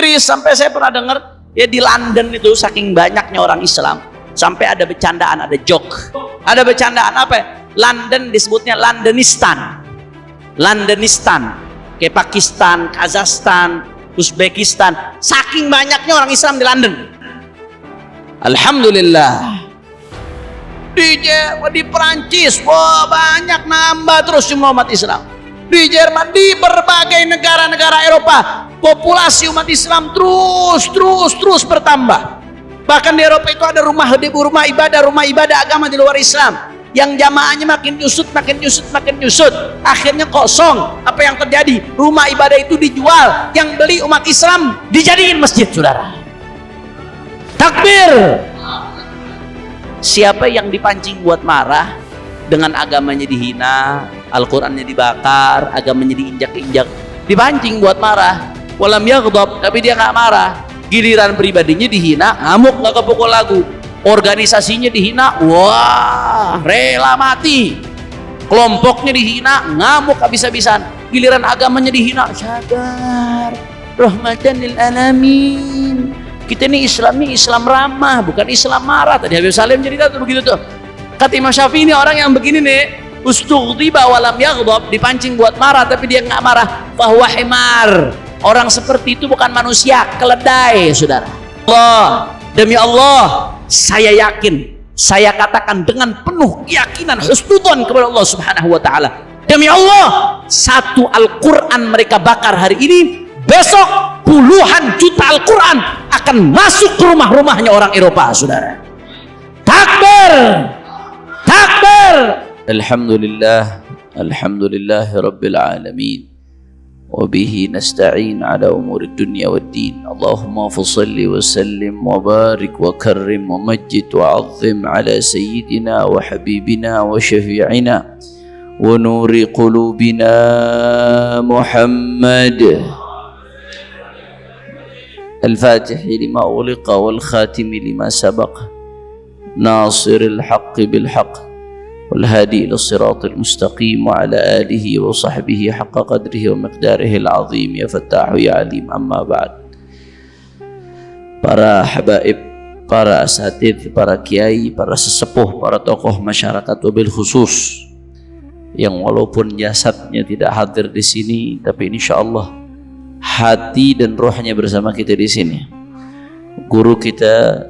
Inggris, sampai saya pernah dengar ya di London itu saking banyaknya orang Islam, sampai ada bercandaan, ada joke, ada bercandaan apa ya? London disebutnya Londonistan, kayak Pakistan, Kazakhstan, Uzbekistan, saking banyaknya orang Islam di London. Alhamdulillah. Di Perancis, wah banyak, nambah terus jumlah umat Islam. Di Jerman, di berbagai negara-negara Eropa, populasi umat Islam terus bertambah. Bahkan di Eropa itu ada rumah ibadah agama di luar Islam, yang jamaahnya makin nyusut, akhirnya kosong. Apa yang terjadi? Rumah ibadah itu dijual, yang beli umat Islam dijadiin masjid, saudara. Takbir. Siapa yang dipancing buat marah dengan agamanya dihina, Al-Qur'annya dibakar, agamanya diinjak-injak, dipancing buat marah. Walam yaghdab, tapi dia nggak marah. Giliran pribadinya dihina, ngamuk, nggak kepukul lagu. Organisasinya dihina, wah rela mati. Kelompoknya dihina, ngamuk habis-habisan. Giliran agamanya dihina, sadar, rahmatan lil alamin. Kita ini Islam ramah, bukan Islam marah. Tadi Habib Salim cerita tuh begitu tuh. Kata Imam Syafi'i, ini orang yang begini nih, ustughdiba walam yaghdab, dipancing buat marah tapi dia nggak marah, fahuwa himar. Orang seperti itu bukan manusia, keledai, saudara. Allah, demi Allah, saya yakin, saya katakan dengan penuh keyakinan, husnudzon kepada Allah Subhanahu wa taala. Demi Allah, satu Al-Qur'an mereka bakar hari ini, besok puluhan juta Al-Quran akan masuk ke rumah-rumahnya orang Eropa, saudara. Takbir, takbir. Alhamdulillahi Rabbil Alamin. Wabihi nasta'in ala umuri dunya wad din. Allahumma fasalli wa sallim wa barik wa karrim wa majid wa azim ala sayyidina wa habibina wa syafi'ina wa nuri qulubina Muhammad. الفاتح لما أغلق والخاتم لما سبق ناصر الحق بالحق والهادي إلى الصراط المستقيم وعلى آله وصحبه حق قدره ومقداره العظيم يا فتاح يا عليم. أما بعد, para habaib, para asatidz, para kiai, para sesepuh, para tokoh masyarakat wabil khusus yang walaupun jasadnya tidak hadir di sini, tapi insyaallah hati dan rohnya bersama kita di sini. Guru kita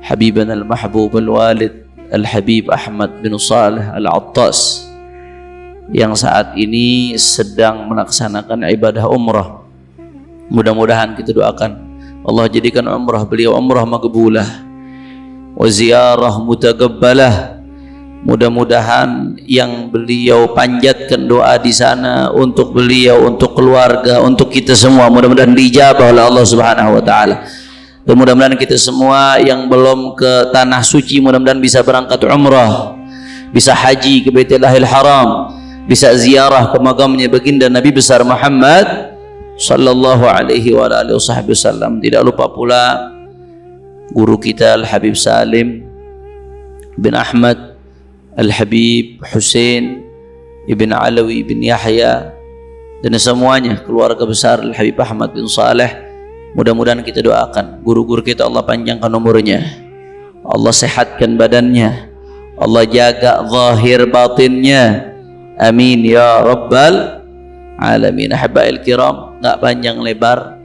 Habiban al-Mahbub al-Walid Al-Habib Ahmad bin Saleh Al-Attas yang saat ini sedang melaksanakan ibadah umrah. Mudah-mudahan kita doakan Allah jadikan umrah beliau umrah maqbulah wa ziyarah mutaqabbalah. Mudah-mudahan yang beliau panjatkan doa di sana untuk beliau, untuk keluarga, untuk kita semua, mudah-mudahan dijabah oleh Allah Subhanahu wa taala. Dan mudah-mudahan kita semua yang belum ke tanah suci mudah-mudahan bisa berangkat umrah, bisa haji ke Baitullahil Haram, bisa ziarah ke makamnya baginda Nabi besar Muhammad sallallahu alaihi wa alihi wasallam. Tidak lupa pula guru kita Al-Habib Salim bin Ahmad Al-Habib Hussein Ibn Alawi Ibn Yahya dan semuanya keluarga besar Al-Habib Ahmad bin Saleh. Mudah-mudahan kita doakan guru-guru kita Allah panjangkan umurnya, Allah sehatkan badannya, Allah jaga zahir batinnya, amin ya rabbal alamin. Habail kiram, nggak panjang lebar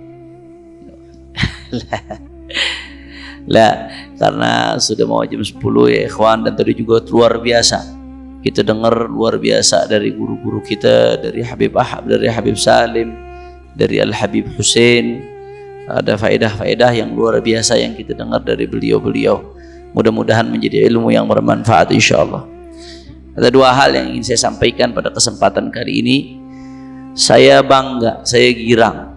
lah, karena sudah mau jam 10 ya ikhwan. Dan tadi juga luar biasa kita dengar, luar biasa dari guru-guru kita, dari Habib Salim, dari Al-Habib Hussein. Ada faedah-faedah yang luar biasa yang kita dengar dari beliau-beliau. Mudah-mudahan menjadi ilmu yang bermanfaat insyaallah. Ada dua hal yang ingin saya sampaikan pada kesempatan kali ini. Saya bangga, saya girang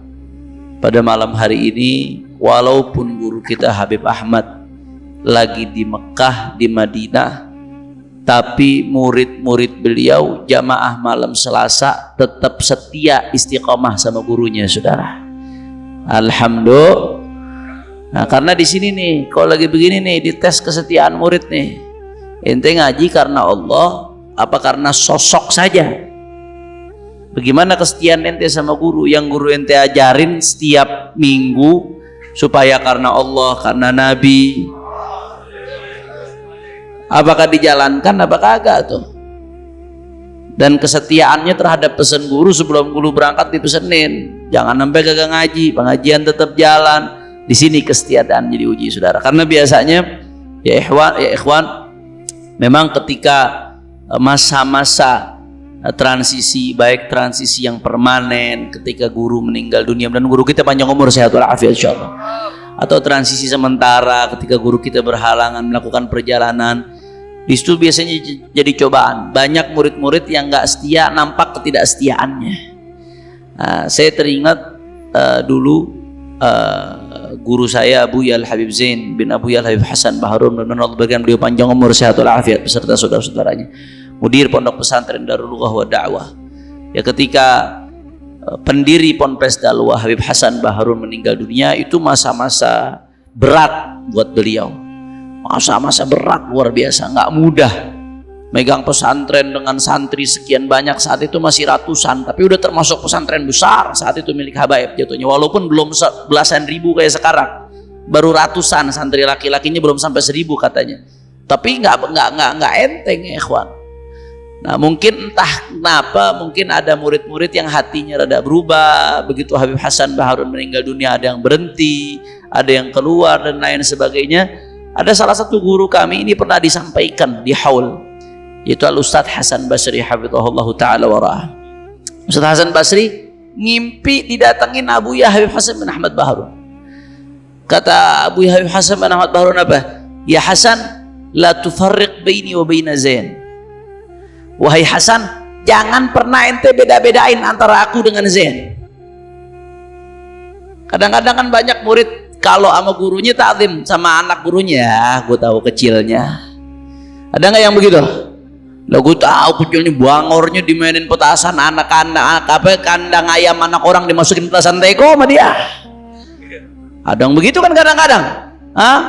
pada malam hari ini, walaupun guru kita Habib Ahmad lagi di Mekah, di Madinah, tapi murid-murid beliau jamaah malam Selasa tetap setia istiqomah sama gurunya, saudara. Alhamdulillah. Nah, karena di sini nih, kalau lagi begini nih, dites kesetiaan murid nih. Ente ngaji karena Allah apa karena sosok saja? Bagaimana kesetiaan ente sama guru yang guru ente ajarin setiap minggu supaya karena Allah, karena Nabi? Apakah dijalankan, apakah kagak tuh? Dan kesetiaannya terhadap pesan guru sebelum guru berangkat dipesenin, jangan sampai kagak ngaji, pengajian tetap jalan. Di sini kesetiaan jadi uji, saudara. Karena biasanya ya ikhwan, memang ketika masa-masa transisi, baik transisi yang permanen ketika guru meninggal dunia, dan guru kita panjang umur sehat walafiat insyaallah, atau transisi sementara ketika guru kita berhalangan melakukan perjalanan, di situ biasanya jadi cobaan. Banyak murid-murid yang nggak setia, nampak ketidaksetiaannya. Saya teringat dulu guru saya Abu Yal Habib Zain bin Abu Yal Habib Hasan Baharun, Allah berikan beliau panjang umur sehat walafiat beserta saudara-saudaranya, mudir pondok pesantren Darul Lughah wa Da'wah. Ya, ketika pendiri Ponpes Dalwah Habib Hasan Baharun meninggal dunia, itu masa-masa berat buat beliau. Masa-masa berat luar biasa, nggak mudah megang pesantren dengan santri sekian banyak. Saat itu masih ratusan, tapi udah termasuk pesantren besar saat itu milik habaib jatuhnya, walaupun belum belasan ribu kayak sekarang, baru ratusan, santri laki-lakinya belum sampai 1000 katanya. Tapi nggak enteng ya ikhwan. Nah, mungkin entah kenapa, mungkin ada murid-murid yang hatinya rada berubah begitu Habib Hasan Baharun meninggal dunia, ada yang berhenti, ada yang keluar dan lain sebagainya. Ada salah satu guru kami ini pernah disampaikan di haul, yaitu Al-Ustaz Hasan Basri hafizahullah ta'ala wara'ah. Ustaz Hasan Basri ngimpi didatengin Abu Yahya Habib Hasan bin Ahmad Baharun. Kata Abu Yahya Habib Hasan bin Ahmad Baharun apa? Ya Hasan, la tufarriq baini wa baina Zain. Wahai Hasan, jangan pernah ente beda-bedain antara aku dengan Zain. Kadang-kadang kan banyak murid kalau sama gurunya ta'zim, sama anak gurunya, gue tahu kecilnya. Ada nggak yang begitu? Lah gue tahu kecilnya, bangornya dimainin petasan, anak-anak apa kandang ayam anak orang dimasukin petasan teko sama dia. Ada yang begitu kan kadang-kadang.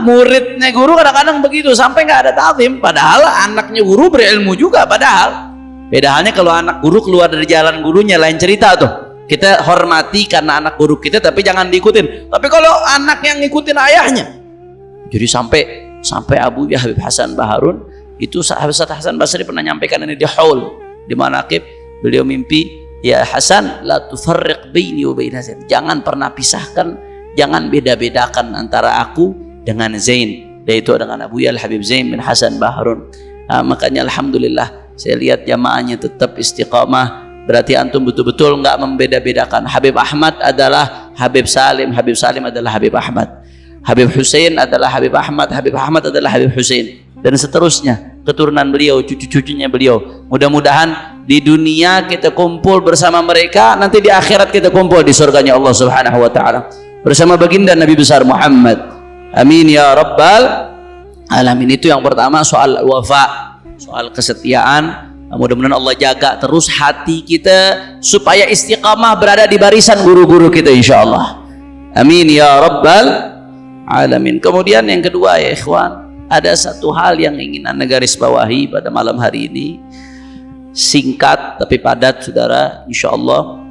Muridnya guru kadang-kadang begitu, sampai nggak ada ta'zim. Padahal anaknya guru berilmu juga. Padahal beda halnya kalau anak guru keluar dari jalan gurunya, lain cerita tuh. Kita hormati karena anak guru kita, tapi jangan diikutin. Tapi kalau anak yang ngikutin ayahnya, jadi sampai Abu Yahya Habib Hasan Baharun itu, Ustaz Hasan Basri pernah nyampaikan ini di haul, di manaqib, beliau mimpi, ya Hasan, la tufarriq baini wa baina Zain. Jangan pernah pisahkan, jangan beda-bedakan antara aku dengan Zain, yaitu dengan Abu Yahya Habib Zain bin Hasan Baharun. Makanya alhamdulillah saya lihat jamaahnya tetap istiqamah. Berarti antum betul-betul nggak membeda-bedakan. Habib Ahmad adalah Habib Salim, Habib Salim adalah Habib Ahmad, Habib Husain adalah Habib Ahmad, Habib Ahmad adalah Habib Husain, dan seterusnya, keturunan beliau, cucu-cucunya beliau. Mudah-mudahan di dunia kita kumpul bersama mereka, nanti di akhirat kita kumpul di surganya Allah Subhanahu wa taala bersama baginda Nabi besar Muhammad. Amin ya rabbal alamin. Itu yang pertama, soal wafa, soal kesetiaan. Mudah-mudahan Allah jaga terus hati kita supaya istiqamah berada di barisan guru-guru kita insyaallah. Amin ya rabbal alamin. Kemudian yang kedua ya ikhwan, ada satu hal yang ingin Anda garis bawahi pada malam hari ini, singkat tapi padat saudara, insyaallah.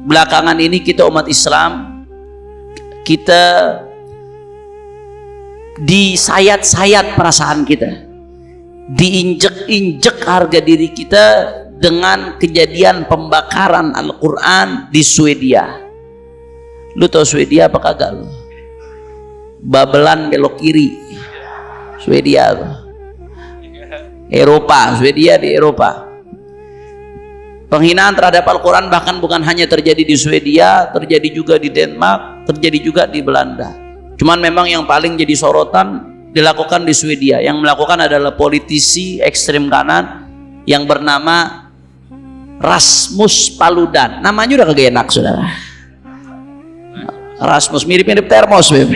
Belakangan ini kita umat Islam, kita disayat-sayat perasaan kita, diinjek-injek harga diri kita dengan kejadian pembakaran Al-Quran di Swedia. Lu tau Swedia apa kagak lu? Babelan belok kiri. Swedia tuh. Eropa, Swedia di Eropa. Penghinaan terhadap Al-Quran bahkan bukan hanya terjadi di Swedia, terjadi juga di Denmark, terjadi juga di Belanda. Cuman memang yang paling jadi sorotan dilakukan di Swedia. Yang melakukan adalah politisi ekstrem kanan yang bernama Rasmus Paludan. Namanya udah kagak enak saudara. Rasmus mirip-mirip termos, Beb.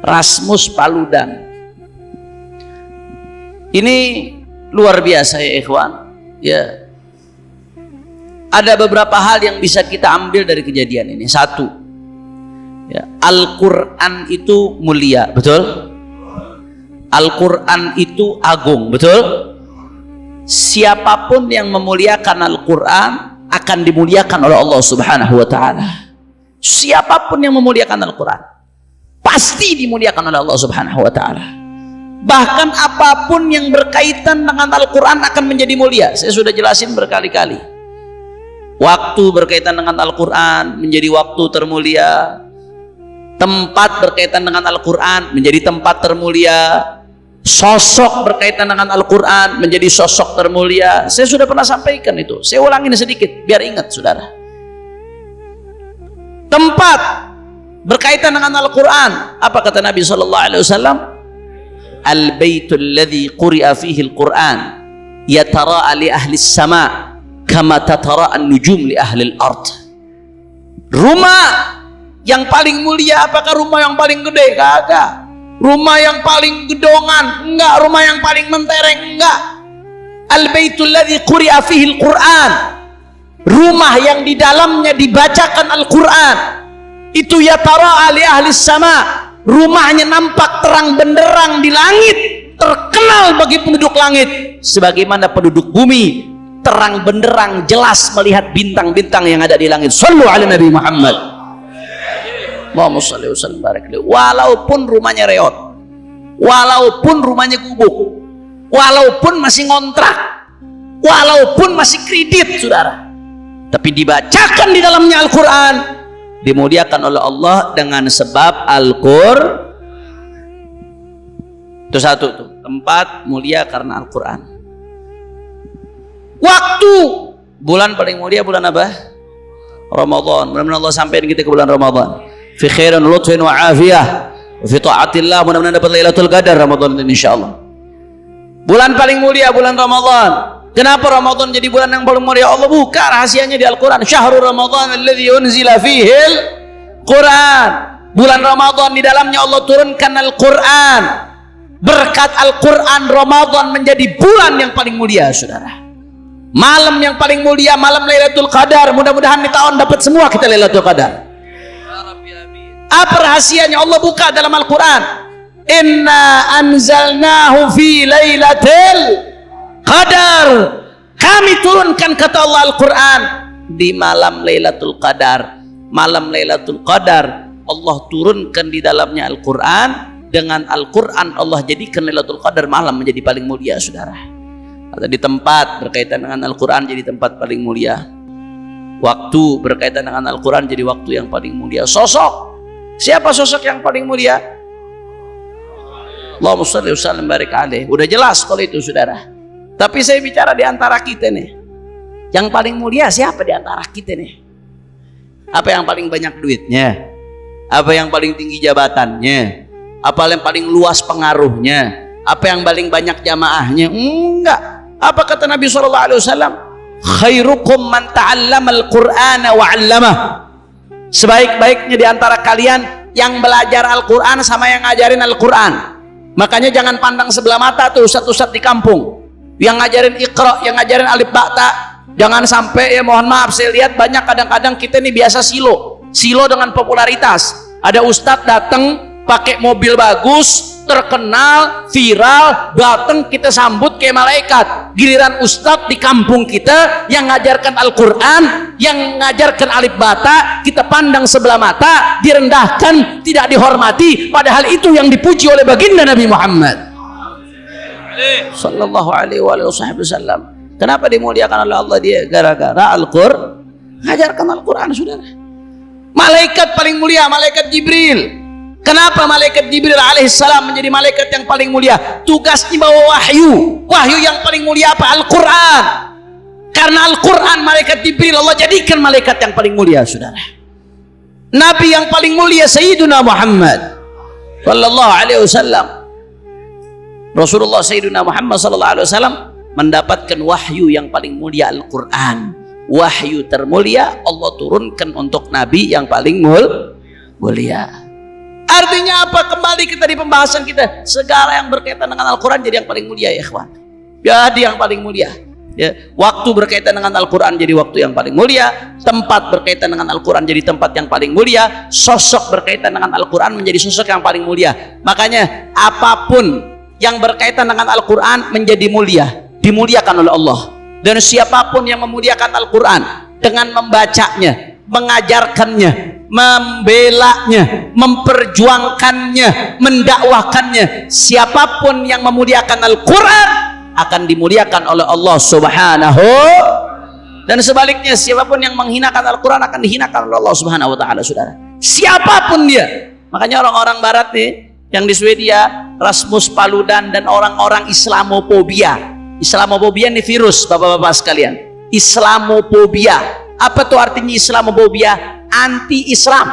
Rasmus Paludan. Ini luar biasa ya ikhwan. Ya. Ada beberapa hal yang bisa kita ambil dari kejadian ini. Satu, ya, Al-Quran itu mulia, betul? Al-Quran itu agung, betul? siapapun yang memuliakan Al-Quran akan dimuliakan oleh Allah Subhanahu wa ta'ala. Siapapun yang memuliakan Al-Quran pasti dimuliakan oleh Allah Subhanahu wa ta'ala. Bahkan apapun yang berkaitan dengan Al-Quran akan menjadi mulia. Saya sudah jelasin berkali-kali. Waktu berkaitan dengan Al-Quran menjadi waktu termulia. Tempat berkaitan dengan Al-Quran menjadi tempat termulia. Sosok berkaitan dengan Al-Quran menjadi sosok termulia. Saya sudah pernah sampaikan itu. Saya ulangin sedikit biar ingat, saudara. Tempat berkaitan dengan Al-Quran, apa kata Nabi SAW? Al-baitul ladzi quri'a fihi Al-Quran yatara'a li ahli as-sama' kama tatara'a an-nujum li ahli al-ard. Rumah yang paling mulia, apakah rumah yang paling gede? Kagak. Rumah yang paling gedongan? Enggak. Rumah yang paling mentereng? Enggak. Al-baitul ladzi quri'a fihi Al-Quran, rumah yang di dalamnya dibacakan Al-Quran, itu yatara'a li ahli as-sama', rumahnya nampak terang benderang di langit, terkenal bagi penduduk langit, sebagaimana penduduk bumi terang benderang jelas melihat bintang-bintang yang ada di langit. Shallu ala Nabi Muhammad. Allahumma shalli wa sallim barik alaihi. Walaupun rumahnya reot, walaupun rumahnya gubuk, walaupun masih ngontrak, walaupun masih kredit, saudara, tapi dibacakan di dalamnya Al-Quran, dimuliakan oleh Allah dengan sebab Al-Quran. Itu satu tuh, tempat mulia karena Al-Quran. Waktu, bulan paling mulia bulan apa? Ramadan. Mudah-mudahan Allah sampaikan kita ke bulan Ramadan fi khairin lutfin wa afiyah wa fi ta'atillah. Mudah-mudahan dapat Lailatul Qadar Ramadan ini insyaallah. Bulan paling mulia bulan Ramadan. Kenapa Ramadan jadi bulan yang paling mulia? Allah buka rahasianya di Al-Quran. Syahrul Ramadan alladzi unzila fihil Quran. Bulan Ramadan di dalamnya Allah turunkan Al-Quran. Berkat Al-Quran Ramadan menjadi bulan yang paling mulia, saudara. Malam yang paling mulia, malam Lailatul Qadar. Mudah-mudahan di tahun dapat semua kita Lailatul Qadar. Apa rahasianya? Allah buka dalam Al-Quran. Inna anzalnahu fi Lailatul Qadar. Kami turunkan, kata Allah, Al-Quran di malam Lailatul Qadar. Malam Lailatul Qadar Allah turunkan di dalamnya Al-Quran. Dengan Al-Quran Allah jadikan Lailatul Qadar malam menjadi paling mulia, saudara. Atau di tempat berkaitan dengan Al-Quran jadi tempat paling mulia. Waktu berkaitan dengan Al-Quran jadi waktu yang paling mulia. Sosok, siapa sosok yang paling mulia? Allahumma shalli wa sallim barik alaihi. Udah jelas kalau itu, saudara. Tapi saya bicara di antara kita nih, yang paling mulia siapa di antara kita nih? Apa yang paling banyak duitnya? Apa yang paling tinggi jabatannya? Apa yang paling luas pengaruhnya? Apa yang paling banyak jamaahnya? Enggak. Apa kata Nabi SAW? Khairukum man ta'allama al-Qur'ana wa 'allamah. Sebaik-baiknya di antara kalian yang belajar Al-Quran sama yang ngajarin Al-Quran. Makanya jangan pandang sebelah mata tuh ustadz-ustadz di kampung yang ngajarin Iqra, yang ngajarin alif ba ta. Jangan sampai, ya mohon maaf, saya lihat banyak kadang-kadang kita ini biasa silo dengan popularitas. Ada ustadz datang pakai mobil bagus, terkenal, viral, datang kita sambut kayak malaikat. Giliran ustadz di kampung kita yang ngajarkan Al-Quran, yang ngajarkan alif ba ta, kita pandang sebelah mata, direndahkan, tidak dihormati, padahal itu yang dipuji oleh baginda Nabi Muhammad sallallahu alaihi wasallam. Kenapa dimuliakan oleh Allah dia? Gara-gara Al-Quran, ngajarkan Al-Quran, saudara. Malaikat paling mulia malaikat Jibril. Kenapa malaikat Jibril alaihissalam menjadi malaikat yang paling mulia? Tugasnya bawa wahyu. Wahyu yang paling mulia apa? Al-Quran. Karena Al-Quran malaikat Jibril Allah jadikan malaikat yang paling mulia, saudara. Nabi yang paling mulia Sayyiduna Muhammad sallallahu alaihi wasallam. Rasulullah Sayyiduna Muhammad sallallahu alaihi wasallam mendapatkan wahyu yang paling mulia, Al-Quran. Wahyu termulia Allah turunkan untuk Nabi yang paling mulia. Artinya apa? Kembali kita di pembahasan kita, segala yang berkaitan dengan Al-Quran jadi yang paling mulia, ya ikhwan. Jadi yang paling mulia, ya. Waktu berkaitan dengan Al-Quran jadi waktu yang paling mulia. Tempat berkaitan dengan Al-Quran jadi tempat yang paling mulia. Sosok berkaitan dengan Al-Quran menjadi sosok yang paling mulia. Makanya apapun yang berkaitan dengan Al-Quran menjadi mulia. dimuliakan oleh Allah. Dan siapapun yang memuliakan Al-Quran dengan membacanya, mengajarkannya, membelanya, memperjuangkannya, mendakwahkannya, siapapun yang memuliakan Al-Quran akan dimuliakan oleh Allah Subhanahu. Dan sebaliknya, siapapun yang menghinakan Al-Quran akan dihinakan oleh Allah Subhanahu wa ta'ala, saudara. Siapapun dia. Makanya orang-orang barat nih yang di Swedia, Rasmus Paludan dan orang-orang Islamophobia. Islamophobia ini virus, bapak-bapak sekalian. Islamophobia. Apa tuh artinya Islamophobia? Anti-Islam,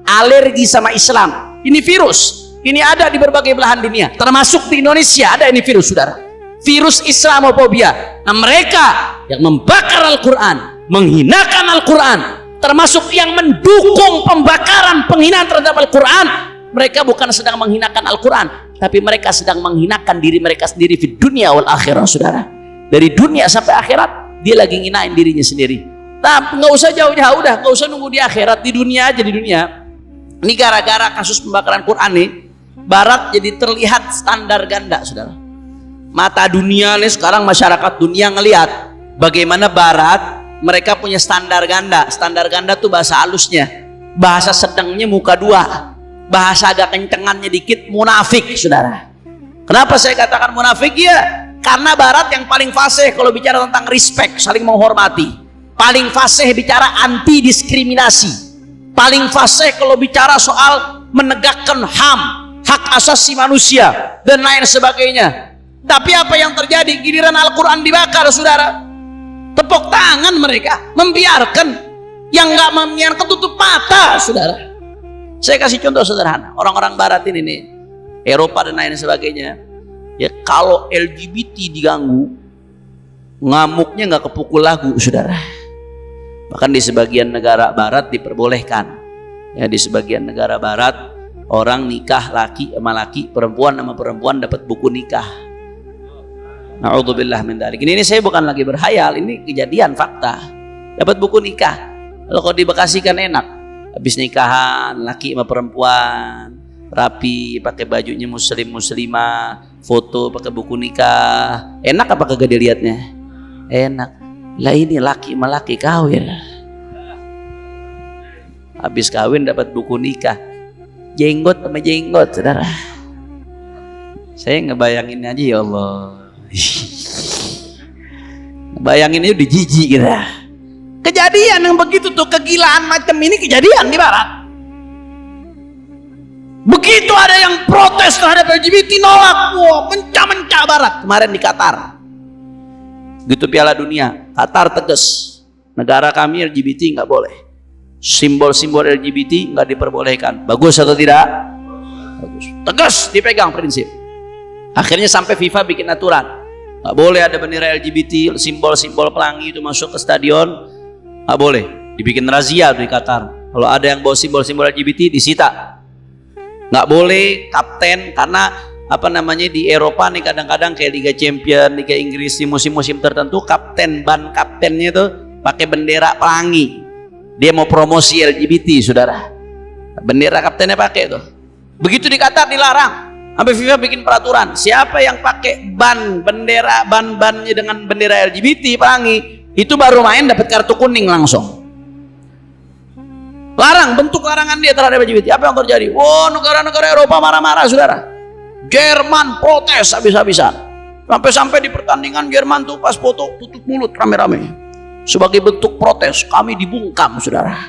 alergi sama Islam. Ini virus. Ini ada di berbagai belahan dunia, termasuk di Indonesia ada ini virus, saudara. Virus Islamophobia. Nah, mereka yang membakar Al-Quran, menghinakan Al-Quran, termasuk yang mendukung pembakaran, penghinaan terhadap Al-Quran, mereka bukan sedang menghinakan Al-Quran, tapi mereka sedang menghinakan diri mereka sendiri di dunia wal akhirah, saudara. Dari dunia sampai akhirat dia lagi nginain dirinya sendiri. Nah, nggak usah jauh-jauh, dah nggak usah nunggu di akhirat, di dunia aja. Di dunia ini gara-gara kasus pembakaran Quran nih, Barat jadi terlihat standar ganda, saudara. Mata dunia nih sekarang, masyarakat dunia ngelihat bagaimana Barat mereka punya standar ganda. Standar ganda tuh bahasa halusnya, bahasa sedangnya muka dua, bahasa agak kencengannya dikit munafik, saudara. Kenapa saya katakan munafik? Ya karena Barat yang paling fasih kalau bicara tentang respect, saling menghormati, paling fasih bicara anti diskriminasi, paling fasih kalau bicara soal menegakkan HAM, hak asasi manusia dan lain sebagainya. Tapi apa yang terjadi? Giliran Al-Quran dibakar, saudara, tepuk tangan mereka, membiarkan. Yang nggak membiarkan tutup mata, saudara. Saya kasih contoh sederhana. Orang-orang Barat ini nih, Eropa dan lain sebagainya, ya kalau LGBT diganggu, ngamuknya nggak kepukul lagu, saudara. Bahkan di sebagian negara Barat diperbolehkan. Ya, di sebagian negara Barat orang nikah laki sama laki, perempuan sama perempuan dapat buku nikah. Na'udzubillah min dzalik. Ini saya bukan lagi berhayal, ini kejadian fakta. Dapat buku nikah. Kalau di Bekasi kan enak. Habis nikahan laki sama perempuan, rapi, pakai bajunya muslim muslimah, foto pakai buku nikah. Enak apa kagak dilihatnya? Enak. Lah ini laki sama laki kawin. Habis kawin dapat buku nikah. Jenggot sama jenggot, saudara. Saya ngebayangin aja, ya Allah. Bayangin itu dijijik gitu. Kejadian yang begitu tuh, kegilaan macam ini kejadian di Barat. Begitu ada yang protes terhadap LGBT, nolak, wah, mencah-mencah Barat. Kemarin di Qatar, gitu Piala Dunia, Qatar tegas, negara kami LGBT nggak boleh, simbol-simbol LGBT nggak diperbolehkan. Bagus atau tidak? Bagus. Tegas dipegang prinsip. Akhirnya sampai FIFA bikin aturan, nggak boleh ada bendera LGBT, simbol-simbol pelangi itu masuk ke stadion, nggak boleh. Dibikin razia di Qatar. Kalau ada yang bawa simbol-simbol LGBT disita. Nggak boleh kapten, karena apa namanya di Eropa nih kadang-kadang kayak Liga Champion, Liga Inggris di musim-musim tertentu kapten, ban kaptennya tuh pakai bendera pelangi. Dia mau promosi LGBT, saudara. Bendera kaptennya pakai tuh. Begitu di Qatar dilarang. Sampai FIFA bikin peraturan, siapa yang pakai ban bendera, ban-bannya dengan bendera LGBT pelangi, itu baru main dapat kartu kuning langsung. Larang, bentuk larangan dia terhadap LGBT. Apa yang terjadi? Wow, negara-negara Eropa marah-marah, saudara. Jerman protes habis-habisan. Sampai-sampai di pertandingan Jerman tuh pas foto tutup mulut rame-rame. Sebagai bentuk protes, kami dibungkam, saudara.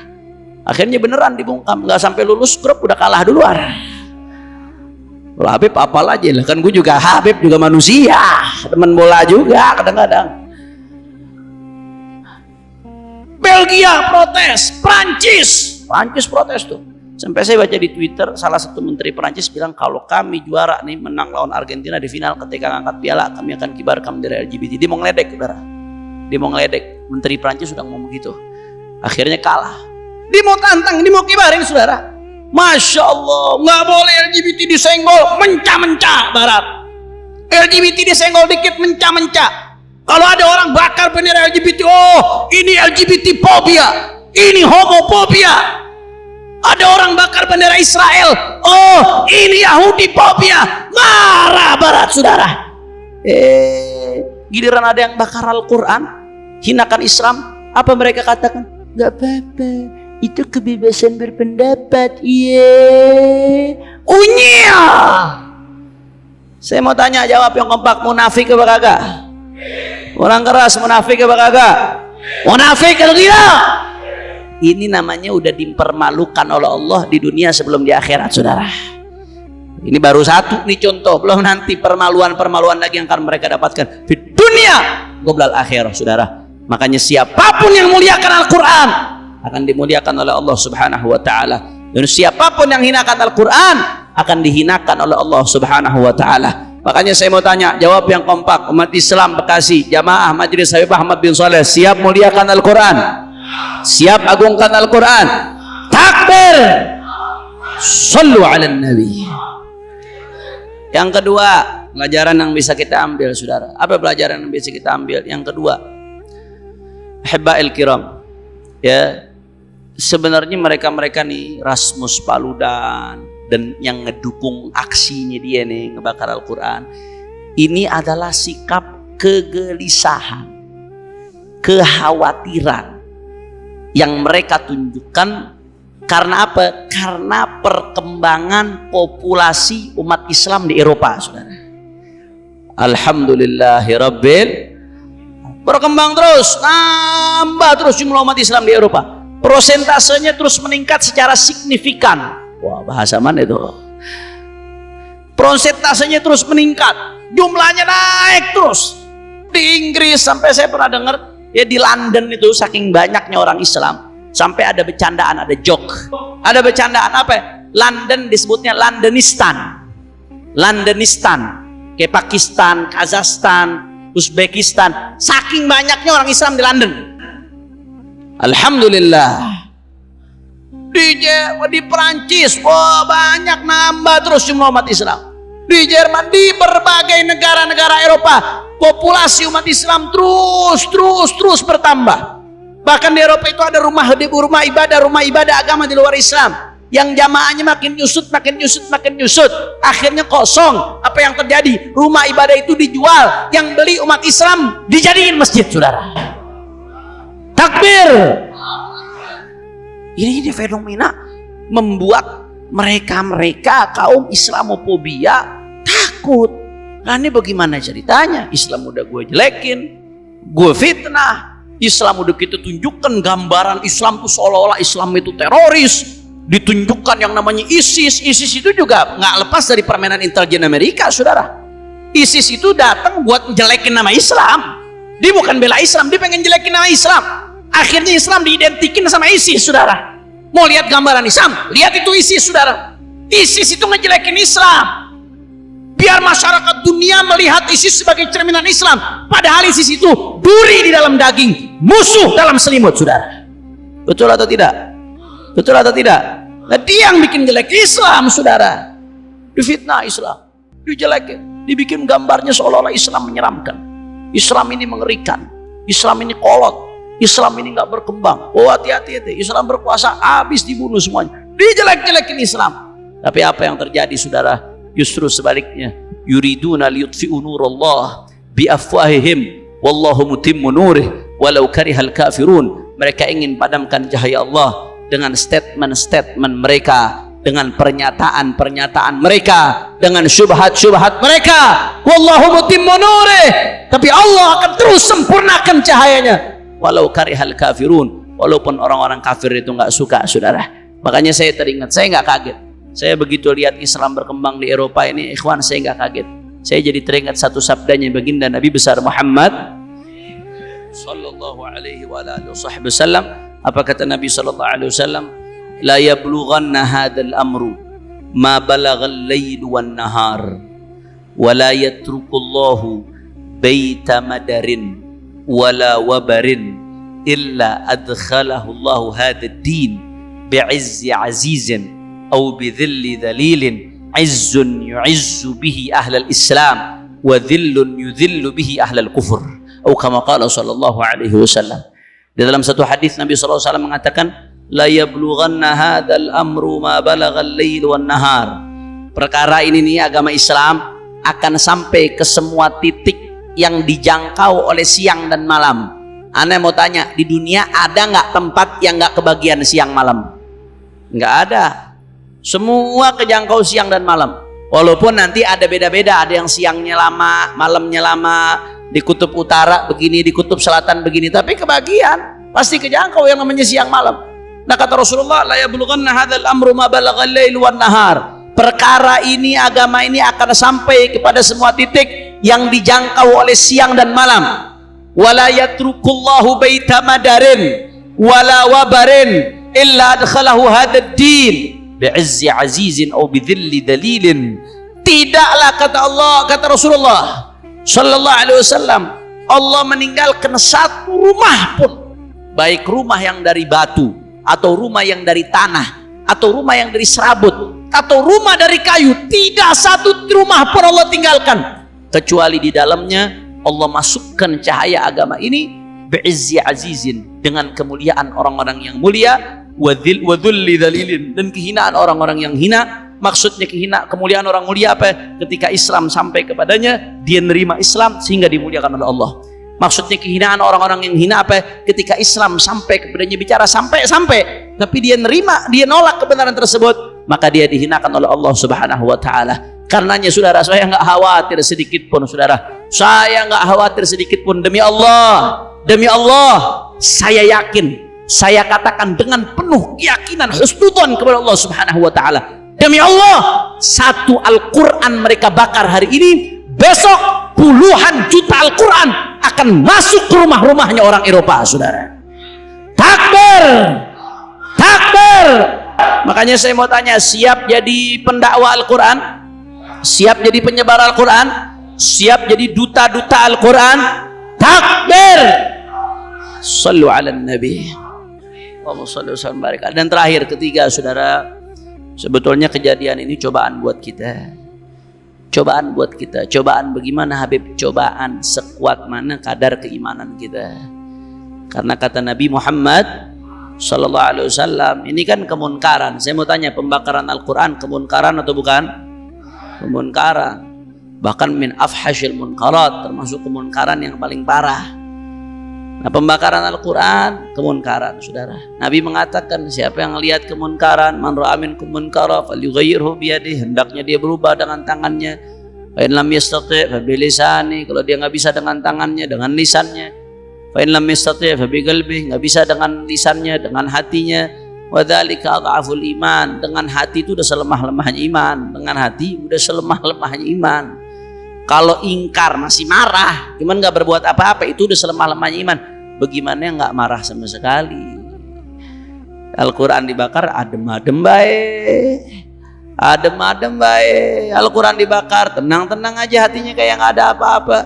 Akhirnya beneran dibungkam, nggak sampai lulus grup udah kalah duluan. Kalau Habib apal aja lah, kan gue juga Habib juga manusia, teman bola juga kadang-kadang. Belgia protes, Prancis protes tuh. Sampai saya baca di Twitter, salah satu menteri Prancis bilang, kalau kami juara nih, menang lawan Argentina di final, ketika ngangkat piala kami akan kibarkan bendera LGBT. Dia mau ngeledek, saudara. Dia mau ngeledek. Menteri Prancis sudah ngomong begitu. Akhirnya kalah. Dia mau tantang, dia mau kibarin, saudara. Masya Allah, nggak boleh LGBT disenggol, mencah-mencah Barat. LGBT disenggol dikit, mencah-mencah. Kalau ada orang bakar bendera LGBT, oh ini LGBT fobia, ini homofobia. Ada orang bakar bendera Israel, oh ini Yahudi fobia. Marah Barat, saudara. Giliran ada yang bakar Al-Quran, hinakan Islam, apa mereka katakan? Gak apa-apa, itu kebebasan berpendapat. Iya, unyia. Saya mau tanya, jawab yang kompak, munafik apa kagak? Orang keras, munafik apa kagak? Munafik atau tidak? Ini namanya udah dipermalukan oleh Allah di dunia sebelum di akhirat, saudara. Ini baru satu nih contoh, belum nanti permaluan-permaluan lagi yang akan mereka dapatkan di dunia qoblal akhirah, saudara. Makanya siapapun yang muliakan Al-Quran akan dimuliakan oleh Allah Subhanahu wa Ta'ala, dan siapapun yang hinakan Al-Quran akan dihinakan oleh Allah Subhanahu wa Ta'ala. Makanya saya mau tanya, jawab yang kompak, umat Islam Bekasi, jamaah Majelis Habib Ahmad bin Saleh, siap muliakan Al-Quran? Siap agungkan Al-Quran? Takbir! Sallu ala Nabi. Yang kedua, pelajaran yang bisa kita ambil, saudara. Apa pelajaran yang bisa kita ambil? Yang kedua, Ahibba'il kiram, ya, sebenarnya mereka-mereka nih, Rasmus Paludan dan yang ngedukung aksinya dia nih ngebakar Al-Quran, ini adalah sikap kegelisahan, kekhawatiran yang mereka tunjukkan. Karena apa? Karena perkembangan populasi umat Islam di Eropa, saudara. Alhamdulillahirabbil, berkembang terus, nambah terus jumlah umat Islam di Eropa. Prosentasenya terus meningkat secara signifikan. Wah, bahasa mana itu? Prosentasenya terus meningkat, jumlahnya naik terus. Di Inggris sampai saya pernah dengar, ya di London itu saking banyaknya orang Islam, sampai ada bercandaan, ada joke, ada bercandaan apa ya? London disebutnya Londonistan, Londonistan, kayak Pakistan, Kazakhstan, Uzbekistan, saking banyaknya orang Islam di London. Alhamdulillah. Di Perancis, wah banyak, nambah terus jumlah umat Islam. Di Jerman, di berbagai negara-negara Eropa, populasi umat Islam terus bertambah. Bahkan di Eropa itu ada rumah ibadah agama di luar Islam yang jamaahnya makin nyusut. Akhirnya kosong. Apa yang terjadi? Rumah ibadah itu dijual, yang beli umat Islam dijadiin masjid, saudara. Takbir. Ini fenomena membuat mereka kaum Islamofobia takut. Nah, ini bagaimana ceritanya? Islam udah gue jelekin, gue fitnah. Islam udah kita tunjukkan gambaran Islam tuh seolah-olah Islam itu teroris, ditunjukkan yang namanya ISIS. ISIS itu juga nggak lepas dari permainan intelijen Amerika, saudara. ISIS itu datang buat jelekin nama Islam. Dia bukan bela Islam, dia pengen jelekin nama Islam. Akhirnya Islam diidentikin sama ISIS, saudara. Mau lihat gambaran Islam? Lihat itu ISIS, saudara. ISIS itu ngejelekin Islam. Biar masyarakat dunia melihat ISIS sebagai cerminan Islam. Padahal ISIS itu duri di dalam daging, musuh dalam selimut, saudara. Betul atau tidak? Betul atau tidak? Nah, dia yang bikin jelek Islam, saudara. Difitnah Islam, dijelekin, dibikin gambarnya seolah-olah Islam menyeramkan. Islam ini mengerikan, Islam ini kolot, Islam ini nggak berkembang. Oh, hati-hati, Islam berkuasa, habis dibunuh semuanya. Dijelek-jelekin Islam. Tapi apa yang terjadi, saudara? Justru sebaliknya. Yuriduna liyutfi'u nurallah biafwahihim wallahu mutimmu nurih walau karihal kafirun. Mereka ingin padamkan cahaya Allah dengan statement-statement mereka, dengan pernyataan-pernyataan mereka, dengan syubhat-syubhat mereka. Wallahu mutimmu nurih. Tapi Allah akan terus sempurnakan cahayanya walau karihal kafirun, walaupun orang-orang kafir itu nggak suka, saudara. Makanya saya teringat, saya nggak kaget. Saya begitu lihat Islam berkembang di Eropa ini, ikhwan, saya nggak kaget. Saya jadi teringat satu sabdanya baginda Nabi besar Muhammad sallallahu alaihi wasallam. Apa kata Nabi sallallahu alaihi wasallam? La yablughanna hadzal amru ma balaghal lail wan nahar wa la yatrukullahu baita madarin wala wabarin illa adkhalahu Allah hadzal din bi'izzi azizin aw bidhilli dhalilin izzun yu'izzu bihi ahlal islam wa dhillun yudhillu bihi ahlal kufur, atau kama qala sallallahu alaihi wasallam. Di dalam satu hadis Nabi sallallahu alaihi wasallam mengatakan, la yablughanna hadzal amru ma balaghal lail wan nahar. Perkara ini nih, agama Islam akan sampai ke semua titik yang dijangkau oleh siang dan malam. Anda mau tanya, di dunia ada nggak tempat yang nggak kebagian siang malam? Nggak ada. Semua kejangkau siang dan malam. Walaupun nanti ada beda-beda, ada yang siangnya lama, malamnya lama, di kutub utara begini, di kutub selatan begini, tapi kebagian pasti kejangkau yang namanya siang malam. Nah kata Rasulullah, la yablughanna hadzal amru ma balaghal lail wan nahar. Perkara ini, agama ini akan sampai kepada semua titik yang dijangkau oleh siang dan malam. Wala yatrukullahu baita madarin wala wabarin illa adkhalahu hadzal din bi'izzi azizin atau bidhilli dalilin. Tidaklah, kata Allah, kata Rasulullah sallallahu alaihi wasallam, Allah meninggalkan satu rumah pun, baik rumah yang dari batu atau rumah yang dari tanah atau rumah yang dari serabut atau rumah dari kayu, tidak satu rumah pun Allah tinggalkan kecuali di dalamnya Allah masukkan cahaya agama ini bi'izzi azizin, dengan kemuliaan orang-orang yang mulia, wadhulli dhalilin, dan kehinaan orang-orang yang hina. Maksudnya kemuliaan orang mulia apa? Ketika Islam sampai kepadanya, dia menerima Islam sehingga dimuliakan oleh Allah. Maksudnya kehinaan orang-orang yang hina apa? Ketika Islam sampai kepadanya, bicara sampai tapi dia nerima, dia nolak kebenaran tersebut, maka dia dihinakan oleh Allah Subhanahu wa taala. Karenanya saudara, saya nggak khawatir sedikit pun, saudara. Saya nggak khawatir sedikit pun, demi Allah, saya yakin, saya katakan dengan penuh keyakinan, husnudzon kepada Allah Subhanahu wa taala. Demi Allah, satu Al-Quran mereka bakar hari ini, besok puluhan juta Al-Quran akan masuk ke rumah-rumahnya orang Eropa, saudara. Takbir, takbir. Makanya saya mau tanya, siap jadi pendakwa Al-Quran? Siap jadi penyebar Al-Quran? Siap jadi duta-duta Al-Quran? Takbir. Sallu ala Nabi. Allahumma salli wa sallim barik. Dan terakhir, ketiga, saudara, sebetulnya kejadian ini cobaan buat kita. Cobaan buat kita. Cobaan bagaimana, Habib? Cobaan sekuat mana kadar keimanan kita. Karena kata Nabi Muhammad sallallahu alaihi wasallam, ini kan kemunkaran. Saya mau tanya, pembakaran Al-Quran kemunkaran atau bukan? Kemunkaran. Bahkan min afhashil munkarat, termasuk kemunkaran yang paling parah. Nah, pembakaran Al-Quran kemunkaran, saudara. Nabi mengatakan, siapa yang lihat kemunkaran, man ra'a minkum munkara falyughayyirhu biyadihi, hendaknya dia berubah dengan tangannya. Fa in lam yastati' fa bilisani, kalau dia nggak bisa dengan tangannya, dengan lisannya. Fa in lam yastati' fa biqalbihi, nggak bisa dengan lisannya, dengan hatinya. Wa dzalika adhaful iman, dengan hati itu udah selemah-lemahnya iman, dengan hati udah selemah-lemahnya iman. Kalau ingkar masih marah, cuman nggak berbuat apa-apa, itu udah selemah-lemahnya iman. Bagaimana yang nggak marah sama sekali? Al-Quran dibakar, adem-adem baik, adem-adem baik. Al-Quran dibakar, tenang-tenang aja hatinya, kayak nggak ada apa-apa.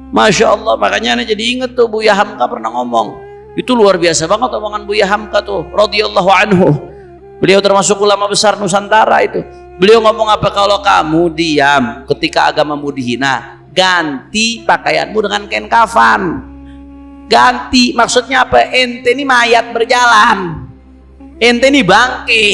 Masya Allah. Makanya Anda jadi inget tuh, Buya Hamka pernah ngomong, itu luar biasa banget omongan Buya Hamka tuh, radhiyallahu anhu. Beliau termasuk ulama besar Nusantara itu. Beliau ngomong apa? Kalau kamu diam ketika agamamu dihina, ganti pakaianmu dengan kain kafan. Ganti, maksudnya apa? Ente ini mayat berjalan, ente ini bangke.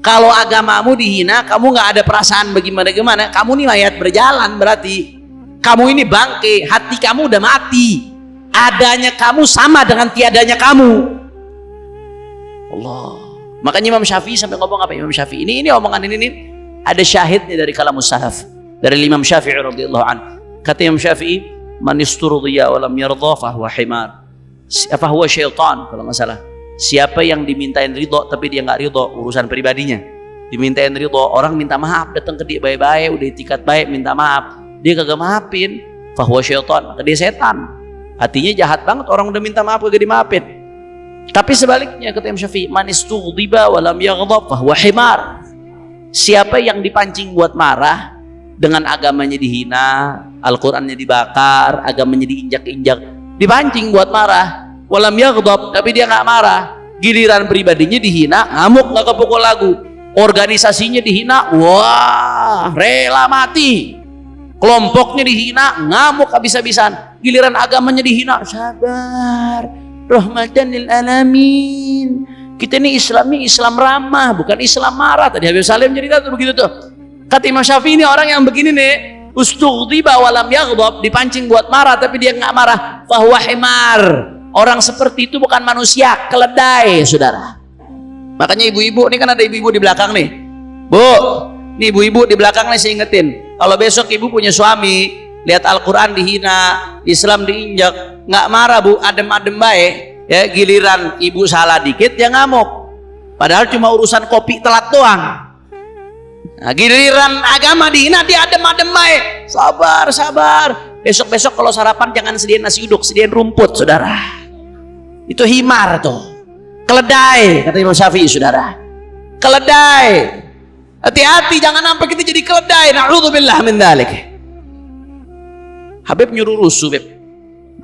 Kalau agamamu dihina, kamu nggak ada perasaan bagaimana, kamu ini mayat berjalan, berarti kamu ini bangke, hati kamu udah mati. Adanya kamu sama dengan tiadanya kamu. Allah. Makanya Imam Syafi'i sampai ngomong apa? Imam Syafi'i ini omongan ini ada syahidnya dari kalamus salaf, dari Imam Syafi'i radhiyallahu anhu. Kata Imam Syafi'i, man isturdiya wa lam yardha fa huwa himar. Apa huwa syaitan kalau nggak salah. Siapa yang dimintain ridho tapi dia nggak ridho, urusan pribadinya. Dimintain ridho, orang minta maaf, datang ke dia baik-baik, udah itikat baik, minta maaf, dia kagak maafin, fa huwa syaitan, maka dia setan. Hatinya jahat banget, orang udah minta maaf gak dimaafin. Tapi sebaliknya kata Imam Syafi'i, man istughdiba wa lam yaghdab fa huwa himar. Siapa yang dipancing buat marah, dengan agamanya dihina, Al-Qur'annya dibakar, agamanya diinjak-injak, dipancing buat marah, wa lam yaghdab, tapi dia nggak marah, giliran pribadinya dihina, ngamuk, nggak kepukul lagu, organisasinya dihina, wah rela mati, kelompoknya dihina, ngamuk habis-habisan. Giliran agamanya dihina, sabar, rahmatan lil alamin. Kita ini Islam ramah, bukan Islam marah. Tadi Habib Salim cerita tuh begitu tuh. Kata Imam Syafi'i, ini orang yang begini nih, Ustughdiba wa lam yaghdab, dipancing buat marah tapi dia nggak marah, fahuwa himar. Orang seperti itu bukan manusia, keledai, saudara. Makanya ibu-ibu, ini kan ada ibu-ibu di belakang nih. Bu, nih ibu-ibu di belakang nih saya ingetin. Kalau besok ibu punya suami, lihat Al-Quran dihina, Islam diinjak, nggak marah bu, adem-adem baik. Ya, giliran ibu salah dikit, dia ngamuk. Padahal cuma urusan kopi telat doang. Nah, giliran agama dihina, dia adem-adem baik. Sabar, sabar. Besok-besok kalau sarapan jangan sediain nasi uduk, sediain rumput, saudara. Itu himar tuh, keledai, kata Imam Syafi'i, saudara. Keledai. Hati-hati, jangan sampai kita jadi keledai. Na'udzubillah min dzalik. Habib nyuruh rusuh, Beb.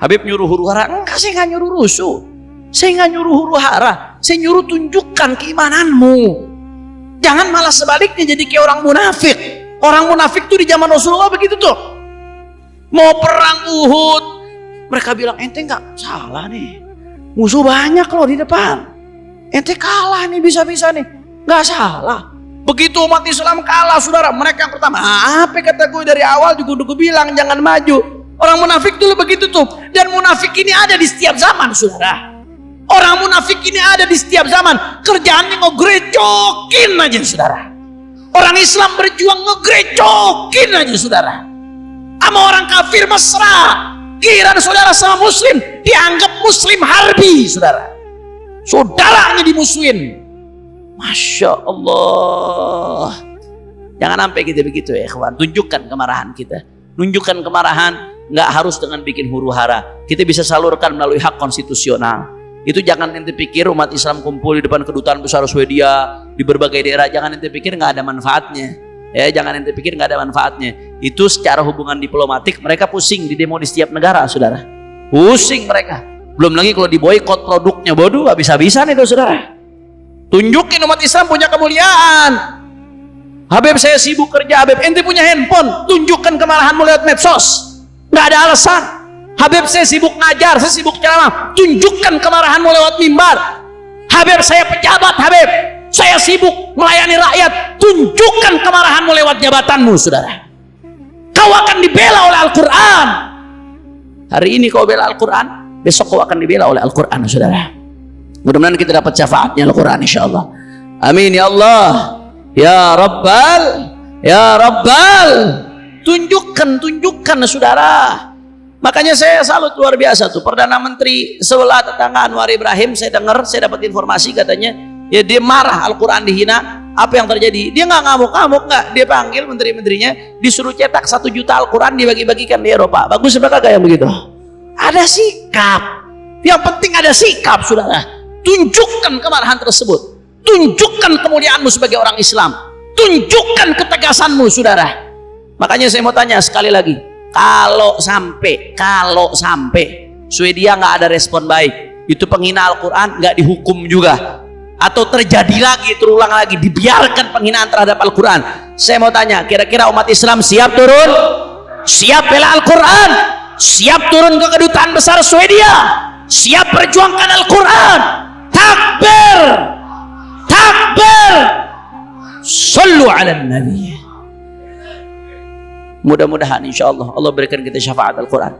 Habib nyuruh huru hara. Enggak, saya nggak nyuruh rusuh. Saya nggak nyuruh huru hara. Saya nyuruh tunjukkan keimananmu. Jangan malah sebaliknya jadi kayak orang munafik. Orang munafik tuh di zaman Rasulullah begitu tuh. Mau perang Uhud, mereka bilang ente nggak salah nih. Musuh banyak loh di depan. Ente kalah nih bisa-bisa nih. Nggak salah. Begitu umat Islam kalah, saudara, mereka yang pertama, apa kata gue dari awal juga udah gue bilang jangan maju. Orang munafik dulu begitu tuh. Dan munafik ini ada di setiap zaman, saudara. Orang munafik ini ada di setiap zaman. Kerjaannya ngegrecokin aja, saudara. Orang Islam berjuang ngegrecokin aja, saudara. Sama orang kafir mesra. Giliran saudara sama muslim dianggap muslim harbi, saudara. Saudaranya dimusuhin. Masya Allah. Jangan sampai kita begitu ya, kawan. Tunjukkan kemarahan kita. Nunjukkan kemarahan nggak harus dengan bikin huru hara. Kita bisa salurkan melalui hak konstitusional. Itu jangan ente pikir umat Islam kumpul di depan kedutaan besar Swedia di berbagai daerah, jangan ente pikir nggak ada manfaatnya. Ya, jangan ente pikir nggak ada manfaatnya. Itu secara hubungan diplomatik mereka pusing di demo di setiap negara, saudara. Pusing mereka. Belum lagi kalau diboikot produknya, bodoh habis-habisan itu, saudara. Tunjukin umat Islam punya kemuliaan. Habib saya sibuk kerja, Habib ente punya handphone, tunjukkan kemarahanmu lewat medsos. Nggak ada alasan. Habib saya sibuk ngajar, saya sibuk ceramah, tunjukkan kemarahanmu lewat mimbar. Habib saya pejabat, Habib saya sibuk melayani rakyat, tunjukkan kemarahanmu lewat jabatanmu, saudara. Kau akan dibela oleh Al-Quran. Hari ini kau bela Al-Quran, besok kau akan dibela oleh Al-Quran, saudara. Mudah-mudahan kita dapat syafaatnya Al-Quran, insyaAllah. Amin ya Allah. Ya Rabbal, ya Rabbal. Tunjukkan, saudara. Makanya saya salut luar biasa tuh Perdana Menteri sebelah tetangga Anwar Ibrahim, saya dengar, saya dapat informasi katanya, ya dia marah Al-Quran dihina. Apa yang terjadi? Dia nggak ngamuk-ngamuk, nggak. Dia panggil menteri-menterinya, disuruh cetak 1 juta Al-Quran dibagi-bagikan di Eropa. Bagus apa kagak yang begitu? Ada sikap. Yang penting ada sikap, saudara. Tunjukkan kemarahan tersebut. Tunjukkan kemuliaanmu sebagai orang Islam. Tunjukkan ketegasanmu, saudara. Makanya saya mau tanya sekali lagi. Kalau sampai Swedia nggak ada respon baik, itu penghina Al-Quran nggak dihukum juga, atau terjadi lagi, terulang lagi, dibiarkan penghinaan terhadap Al-Quran. Saya mau tanya, kira-kira umat Islam siap turun? Siap bela Al-Quran? Siap turun ke kedutaan besar Swedia? Siap perjuangkan Al-Quran? Takbir! Takbir! Sallu ala Nabi. Mudah-mudahan insya Allah Allah berikan kita syafaat Al-Quran.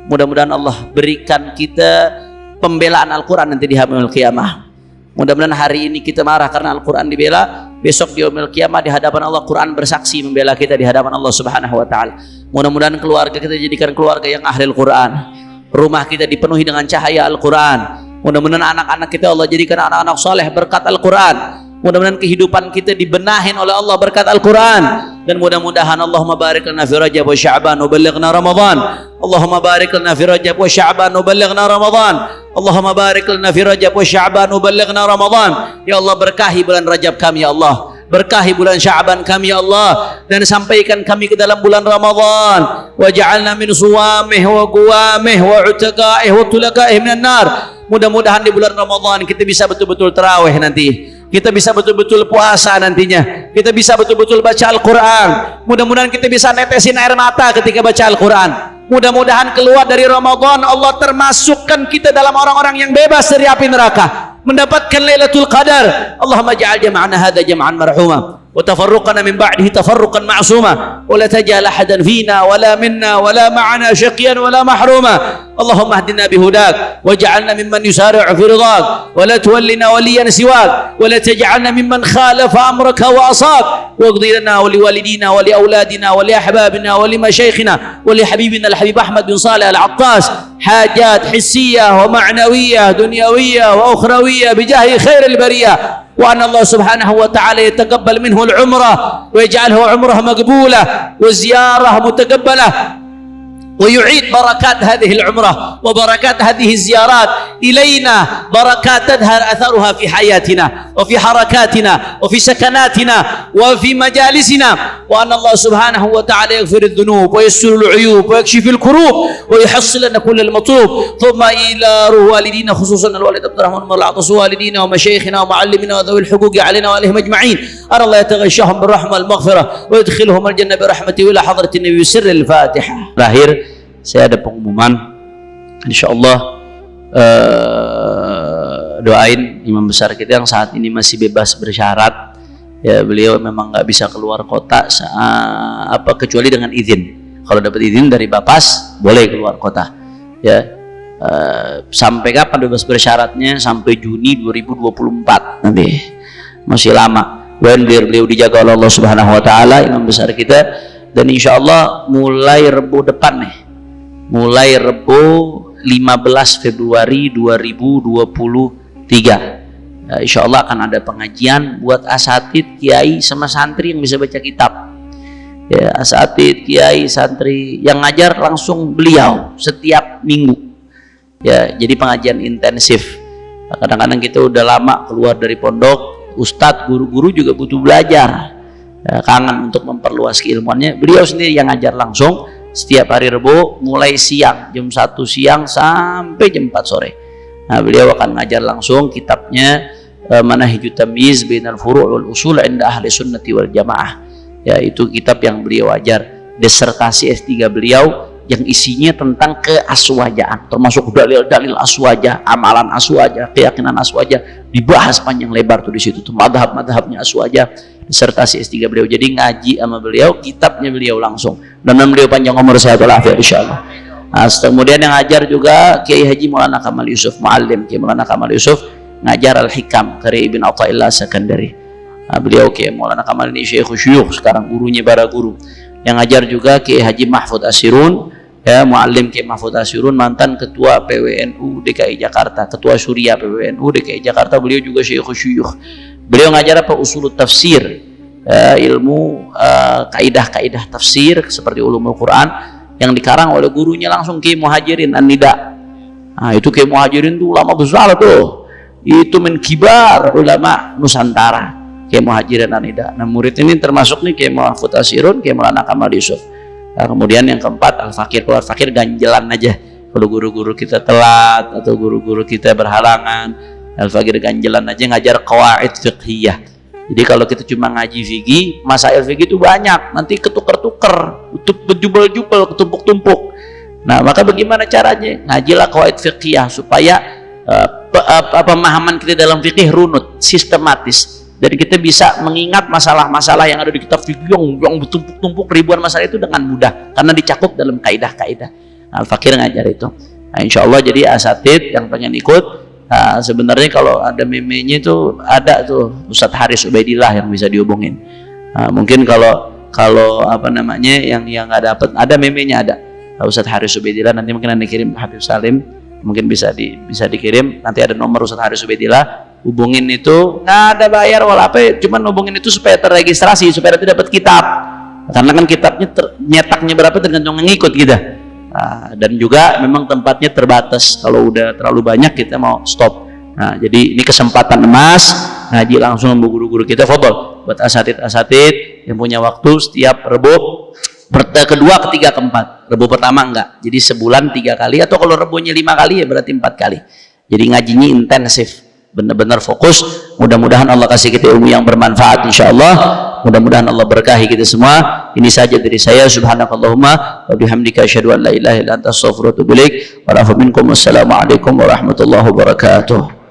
Mudah-mudahan Allah berikan kita pembelaan Al-Quran nanti di yaumil qiyamah. Mudah-mudahan hari ini kita marah karena Al-Quran dibela, besok di yaumil qiyamah di hadapan Allah Quran bersaksi membela kita di hadapan Allah Subhanahu wa taala. Mudah-mudahan keluarga kita jadikan keluarga yang ahli Al-Quran. Rumah kita dipenuhi dengan cahaya Al-Quran. Mudah-mudahan anak-anak kita Allah jadikan anak-anak soleh berkat Al-Quran. Mudah-mudahan kehidupan kita dibenahin oleh Allah berkat Al-Quran. Dan mudah-mudahan Allahumma barik lana fi Rajab wa Sya'ban wa ballighna Ramadan. Allahumma barik lana fi Rajab wa Sya'ban wa ballighna Ramadan. Allahumma barik lana fi Rajab wa Sya'ban wa ballighna Ramadan. Ya Allah, berkahi bulan Rajab kami ya Allah. Berkahi bulan Sya'ban kami ya Allah, dan sampaikan kami ke dalam bulan Ramadan. Waj'alna min suwamih wa quwamih wa utaqaih wa tulaqaih minan nar. Mudah-mudahan di bulan Ramadan kita bisa betul-betul tarawih nanti. Kita bisa betul-betul puasa nantinya. Kita bisa betul-betul baca Al-Quran. Mudah-mudahan kita bisa netesin air mata ketika baca Al-Quran. Mudah-mudahan keluar dari Ramadan Allah termasukkan kita dalam orang-orang yang bebas dari api neraka, mendapatkan Lailatul Qadar. Allahumma ja'al jama'ana hadza jam'an marhuma وتفرقنا من بعده تفرقا معصوما ولا تجعل أحدا فينا ولا منا ولا معنا شقيا ولا محروما اللهم اهدنا بهداك واجعلنا ممن يسارع في رضاك ولا تولنا وليا سواك ولا تجعلنا ممن خالف أمرك وأصاك واقضي لنا ولوالدينا ولأولادنا ولأحبابنا ولمشايخنا ولحبيبنا الحبيب أحمد بن صالح العطاس حاجات حسية ومعنوية دنيوية وأخروية بجاه خير البرية وأن الله سبحانه وتعالى يتقبل منه العمرة ويجعله عمره مقبولة وزيارة متقبلة ويعيد بركات هذه العمرة وبركات هذه الزيارات إلينا بركات تظهر أثرها في حياتنا وفي حركاتنا وفي سكناتنا وفي مجالسنا وأن الله سبحانه وتعالى يغفر الذنوب ويسر العيوب ويكشف الكروب ويحصل لنا كل المطلوب ثم إلى والدينا خصوصا الوالد عبد الرحمن العطس والدينا ومشايخنا ومعلمنا وذوي الحقوق علينا وعليهم أجمعين أن الله يتغشاهم بالرحمة والمغفرة ويدخلهم الجنة برحمته إلى حضرة النبي بسر الفاتحة. Terakhir saya ada pengumuman, insyaallah doain imam besar kita yang saat ini masih bebas bersyarat ya, beliau memang nggak bisa keluar kota kecuali dengan izin. Kalau dapat izin dari Bapas boleh keluar kota ya. Sampai kapan bebas bersyaratnya? Sampai Juni 2024 nanti, masih lama. Biar beliau dijaga oleh Allah Subhanahu Wa Taala imam besar kita, dan insyaallah mulai Rebu depan nih, mulai Rebu 15 Februari 2023 insya Allah akan ada pengajian buat asatid, kiai, sama santri yang bisa baca kitab ya. Asatid, kiai, santri yang ngajar langsung beliau setiap minggu ya. Jadi pengajian intensif. Kadang-kadang kita udah lama keluar dari pondok, ustadz, guru-guru juga butuh belajar ya, kangen untuk memperluas keilmuannya. Beliau sendiri yang ngajar langsung setiap hari Rebu mulai siang jam 1 siang sampai jam 4 sore. Nah, beliau akan ngajar langsung kitabnya Manahijut Tamyiz Bainal Furu' wal Usul 'inda Ahli Sunnati wal Jamaah. Ya, itu kitab yang beliau ajar, disertasi S3 beliau yang isinya tentang keaswajaan, termasuk dalil-dalil aswaja, amalan aswaja, keyakinan aswaja, dibahas panjang lebar tuh di situ tuh madhab-madhabnya aswaja. Disertasi S3 beliau. Jadi ngaji sama beliau, kitabnya beliau langsung. Dan beliau panjang umur sehat walafiat insyaallah. Nah, kemudian yang ngajar juga Kiai Haji Maulana Kamal Yusuf, Muallim Kiai Maulana Kamal Yusuf, ngajar Al-Hikam karya Ibn Athaillah Sakandari. Nah, beliau Kiai Maulana Kamal ini Syekh Syuyukh, sekarang gurunya para guru. Yang ngajar juga Kiai Haji Mahfud Asirun, ya, Muallim Kiai Mahfud Asirun, mantan ketua PWNU DKI Jakarta, ketua Surya PWNU DKI Jakarta, beliau juga Syekh Syuyukh. Beliau ngajar apa? Usul tafsir, ilmu kaidah-kaidah tafsir seperti ulumul Quran yang dikarang oleh gurunya langsung Kiai Muhajirin An-Nida. Nah, itu Kiai Muhajirin tuh ulama besar tuh, itu min kibar ulama Nusantara, Kiai Muhajirin An-Nida. Nah, murid ini termasuk nih Kiai Mahfud Asirun, Kiai Maulana Kamal Yusuf. Nah, kemudian yang keempat Al-Fakir. Kalau Al-Fakir ganjelan aja kalau guru-guru kita telat atau guru-guru kita berhalangan. Al-Fakir ganjelan aja ngajar qawaid fiqhiyah. Jadi kalau kita cuma ngaji fikih, masail fikih itu banyak, nanti ketuker-tuker, berjubel-jubel, ketumpuk-tumpuk. Nah, maka bagaimana caranya? Ngajilah qawaid fiqhiyah supaya pemahaman kita dalam fikih runut, sistematis, dan kita bisa mengingat masalah-masalah yang ada di kitab fikih yang bertumpuk-tumpuk ribuan masalah itu dengan mudah karena dicakup dalam kaidah-kaidah. Nah, Al-Fakir ngajar itu. Nah, insya Allah jadi asatid yang pengen ikut. Nah, sebenarnya kalau ada memenya itu ada tuh Ustadz Haris Ubaidillah yang bisa dihubungin. Nah, mungkin kalau apa namanya yang nggak dapat, ada memenya ada. Ustadz Haris Ubaidillah nanti mungkin anda kirim Habib Salim, mungkin bisa dikirim. Nanti ada nomor Ustadz Haris Ubaidillah, hubungin itu nggak ada bayar wala apa, cuman hubungin itu supaya terregistrasi, supaya nanti dapat kitab. Karena kan kitabnya nyetaknya berapa tergantung yang ngikut kita. Nah, dan juga memang tempatnya terbatas, kalau udah terlalu banyak kita mau stop. Nah, jadi ini kesempatan emas ngaji langsung sama guru-guru kita. Fadhol buat asatid yang punya waktu setiap Rebu kedua, ketiga, keempat. Rebu pertama enggak, jadi sebulan 3 kali, atau kalau Rebunya 5 kali ya berarti 4 kali. Jadi ngajinya intensif, benar-benar fokus. Mudah-mudahan Allah kasih kita ilmu yang bermanfaat insyaallah. Mudah-mudahan Allah berkahi kita semua. Ini saja dari saya. Subhanakallahumma wa bihamdika asyhadu an la ilaha illa anta astaghfiruka wa atubu ilaik. Wa afu minkum. Wassalamualaikum warahmatullahi wabarakatuh.